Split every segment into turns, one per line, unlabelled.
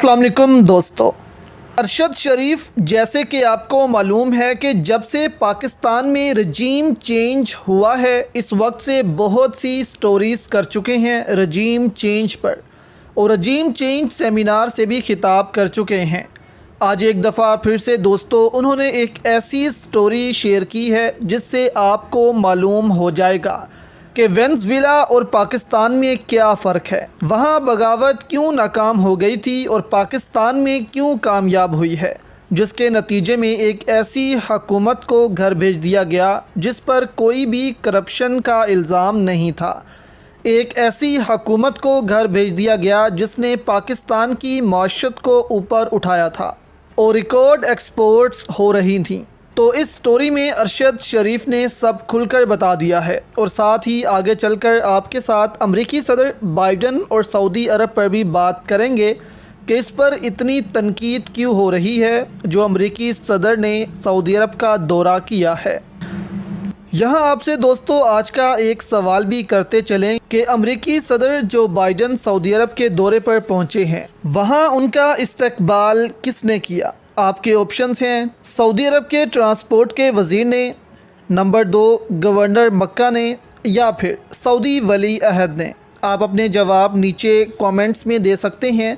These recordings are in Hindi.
अस्सलाम वालेकुम दोस्तों। अरशद शरीफ, जैसे कि आपको मालूम है कि जब से पाकिस्तान में रजीम चेंज हुआ है, इस वक्त से बहुत सी स्टोरीज़ कर चुके हैं रजीम चेंज पर, और रजीम चेंज सेमिनार से भी खिताब कर चुके हैं। आज एक दफ़ा फिर से दोस्तों उन्होंने एक ऐसी स्टोरी शेयर की है जिससे आपको मालूम हो जाएगा कि वेनेज़ुएला और पाकिस्तान में क्या फ़र्क है, वहाँ बगावत क्यों नाकाम हो गई थी और पाकिस्तान में क्यों कामयाब हुई है, जिसके नतीजे में एक ऐसी हुकूमत को घर भेज दिया गया जिस पर कोई भी करप्शन का इल्ज़ाम नहीं था। एक ऐसी हुकूमत को घर भेज दिया गया जिसने पाकिस्तान की मईशत को ऊपर उठाया था और रिकॉर्ड एक्सपोर्ट्स हो रही थीं। तो इस स्टोरी में अरशद शरीफ ने सब खुलकर बता दिया है, और साथ ही आगे चलकर आपके साथ अमेरिकी सदर बाइडन और सऊदी अरब पर भी बात करेंगे कि इस पर इतनी तनकीद क्यों हो रही है जो अमेरिकी सदर ने सऊदी अरब का दौरा किया है। यहाँ आपसे दोस्तों आज का एक सवाल भी करते चलें कि अमेरिकी सदर जो बाइडन सऊदी अरब के दौरे पर पहुँचे हैं, वहाँ उनका इस्तकबाल किसने किया। आपके ऑप्शंस हैं सऊदी अरब के ट्रांसपोर्ट के वज़ीर ने, नंबर 2 गवर्नर मक्का ने, या फिर सऊदी वली अहद ने। आप अपने जवाब नीचे कमेंट्स में दे सकते हैं,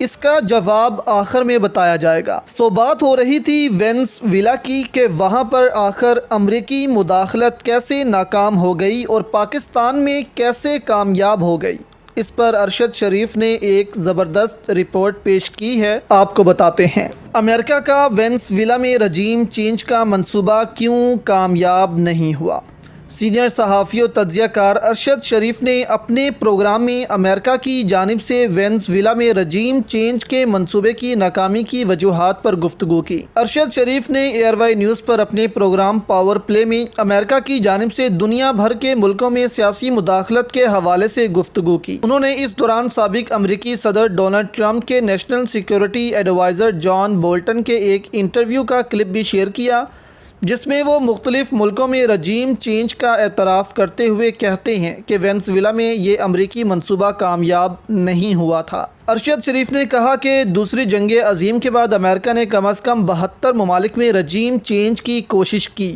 इसका जवाब आखिर में बताया जाएगा। सो बात हो रही थी वेनेज़ुएला की कि वहाँ पर आखिर अमरीकी मुदाखलत कैसे नाकाम हो गई और पाकिस्तान में कैसे कामयाब हो गई। इस पर अरशद शरीफ ने एक ज़बरदस्त रिपोर्ट पेश की है, आपको बताते हैं। अमेरिका का वेनेज़ुएला में रजीम चेंज का मंसूबा क्यों कामयाब नहीं हुआ। सीनियर सहाफ़ी और तज्ज़ियाकार अरशद शरीफ ने अपने प्रोग्राम में अमेरिका की जानिब से वेनेज़ुएला में रजीम चेंज के मंसूबे की नाकामी की वजूहात पर गुफ्तगू की। अरशद शरीफ ने ARY न्यूज़ पर अपने प्रोग्राम पावर प्ले में अमेरिका की जानिब से दुनिया भर के मुल्कों में सियासी मुदाखलत के हवाले से गुफ्तगू की। उन्होंने इस दौरान साबिक अमरीकी सदर डोनाल्ड ट्रंप के national security adviser John Bolton के एक इंटरव्यू का क्लिप भी शेयर किया, जिसमें वो मुख्तलिफ मुल्कों में रजीम चेंज का एतराफ़ करते हुए कहते हैं कि वेनेज़ुएला में ये अमरीकी मंसूबा कामयाब नहीं हुआ था। अरशद शरीफ ने कहा कि दूसरी जंग अज़ीम के बाद अमेरिका ने कम अज़ कम 72 ममालिक में रजीम चेंज की कोशिश की,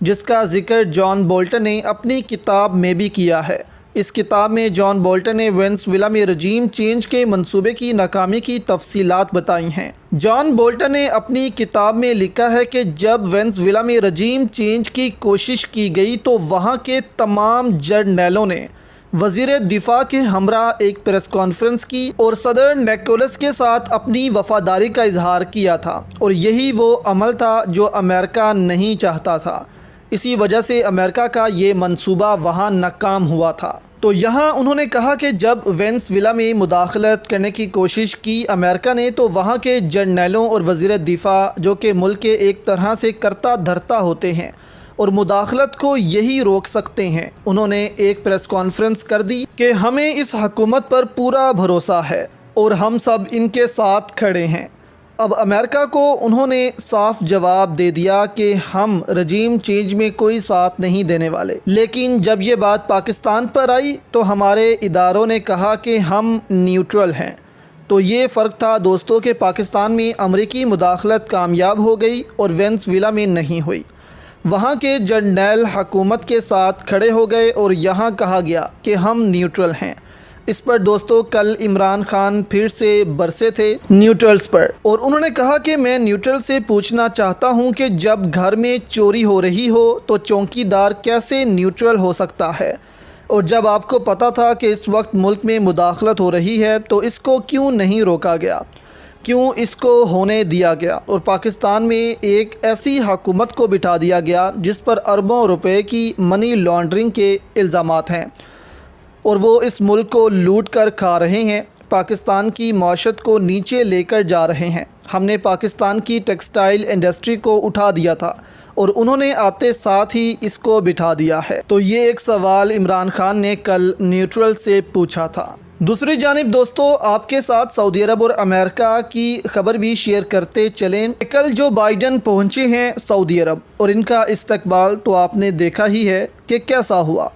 जिसका जिक्र जॉन बोल्टन ने अपनी किताब में भी किया है। इस किताब में जॉन बोल्टन ने वेनेज़ुएला में रजीम चेंज के मंसूबे की नाकामी की तफसीलात बताई हैं। जॉन बोल्टन ने अपनी किताब में लिखा है कि जब वेनेज़ुएला में रजीम चेंज की कोशिश की गई तो वहाँ के तमाम जर्नैलों ने वज़ीर दिफा के हमरा एक प्रेस कॉन्फ्रेंस की और सदर निकोलस के साथ अपनी वफ़ादारी का इजहार किया था, और यही वो अमल था जो अमेरिका नहीं चाहता था। इसी वजह से अमेरिका का ये मंसूबा वहाँ नाकाम हुआ था। तो यहाँ उन्होंने कहा कि जब वेनेज़ुएला में मुदाखलत करने की कोशिश की अमेरिका ने, तो वहाँ के जर्नैलों और वज़ीर दिफा जो कि मुल्क के एक तरह से करता धरता होते हैं और मुदाखलत को यही रोक सकते हैं, उन्होंने एक प्रेस कॉन्फ्रेंस कर दी कि हमें इस हुकूमत पर पूरा भरोसा है और हम सब इनके साथ खड़े हैं। अब अमेरिका को उन्होंने साफ जवाब दे दिया कि हम रजीम चेंज में कोई साथ नहीं देने वाले। लेकिन जब ये बात पाकिस्तान पर आई तो हमारे इदारों ने कहा कि हम न्यूट्रल हैं। तो ये फ़र्क था दोस्तों कि पाकिस्तान में अमरीकी मुदाखलत कामयाब हो गई और वेनेज़ुएला में नहीं हुई। वहाँ के जर्नैल हुकूमत के साथ खड़े हो गए और यहाँ कहा गया कि हम न्यूट्रल हैं। इस पर दोस्तों कल इमरान खान फिर से बरसे थे न्यूट्रल्स पर, और उन्होंने कहा कि मैं न्यूट्रल से पूछना चाहता हूं कि जब घर में चोरी हो रही हो तो चौकीदार कैसे न्यूट्रल हो सकता है, और जब आपको पता था कि इस वक्त मुल्क में मुदाखलत हो रही है तो इसको क्यों नहीं रोका गया, क्यों इसको होने दिया गया, और पाकिस्तान में एक ऐसी हुकूमत को बिठा दिया गया जिस पर अरबों रुपए की मनी लॉन्ड्रिंग के इल्ज़ामात हैं और वो इस मुल्क को लूट कर खा रहे हैं, पाकिस्तान की मईशत को नीचे लेकर जा रहे हैं। हमने पाकिस्तान की टेक्सटाइल इंडस्ट्री को उठा दिया था और उन्होंने आते साथ ही इसको बिठा दिया है। तो ये एक सवाल इमरान खान ने कल न्यूट्रल से पूछा था। दूसरी जानिब दोस्तों आपके साथ सऊदी अरब और अमेरिका की खबर भी शेयर करते चलें। कल जो बाइडन पहुँचे हैं सऊदी अरब और इनका इस्तकबाल तो आपने देखा ही है कि कैसा हुआ।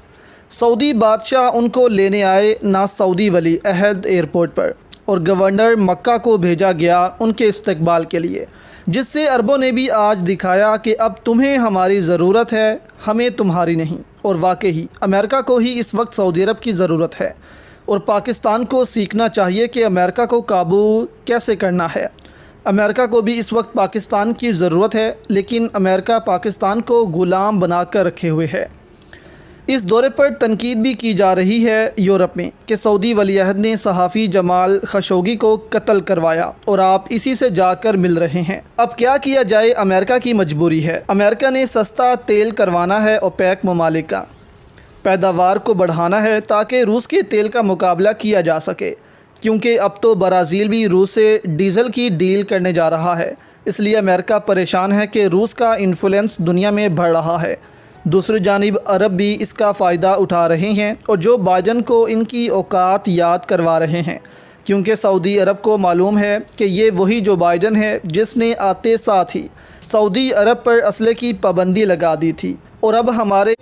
सऊदी बादशाह उनको लेने आए ना सऊदी वली अहद एयरपोर्ट पर, और गवर्नर मक्का को भेजा गया उनके इस्तकबाल के लिए, जिससे अरबों ने भी आज दिखाया कि अब तुम्हें हमारी ज़रूरत है, हमें तुम्हारी नहीं। और वाकई अमेरिका को ही इस वक्त सऊदी अरब की ज़रूरत है और पाकिस्तान को सीखना चाहिए कि अमेरिका को काबू कैसे करना है। अमेरिका को भी इस वक्त पाकिस्तान की ज़रूरत है, लेकिन अमेरिका पाकिस्तान को ग़ुलाम बनाकर रखे हुए है। इस दौरे पर तनकीद भी की जा रही है यूरोप में कि सऊदी वलीअहद ने सहाफ़ी जमाल खशोगी को कत्ल करवाया और आप इसी से जाकर मिल रहे हैं। अब क्या किया जाए, अमेरिका की मजबूरी है। अमेरिका ने सस्ता तेल करवाना है ओपेक ममालिक का, पैदावार को बढ़ाना है ताकि रूस के तेल का मुकाबला किया जा सके, क्योंकि अब तो ब्राज़ील भी रूस से डीज़ल की डील करने जा रहा है। इसलिए अमेरिका परेशान है कि रूस का इन्फ्लुएंस दुनिया में बढ़ रहा है। दूसरी जानिब अरब भी इसका फ़ायदा उठा रहे हैं और जो बाइडन को इनकी औकात याद करवा रहे हैं, क्योंकि सऊदी अरब को मालूम है कि ये वही जो बाइडन है जिसने आते साथ ही सऊदी अरब पर असले की पाबंदी लगा दी थी। और अब हमारे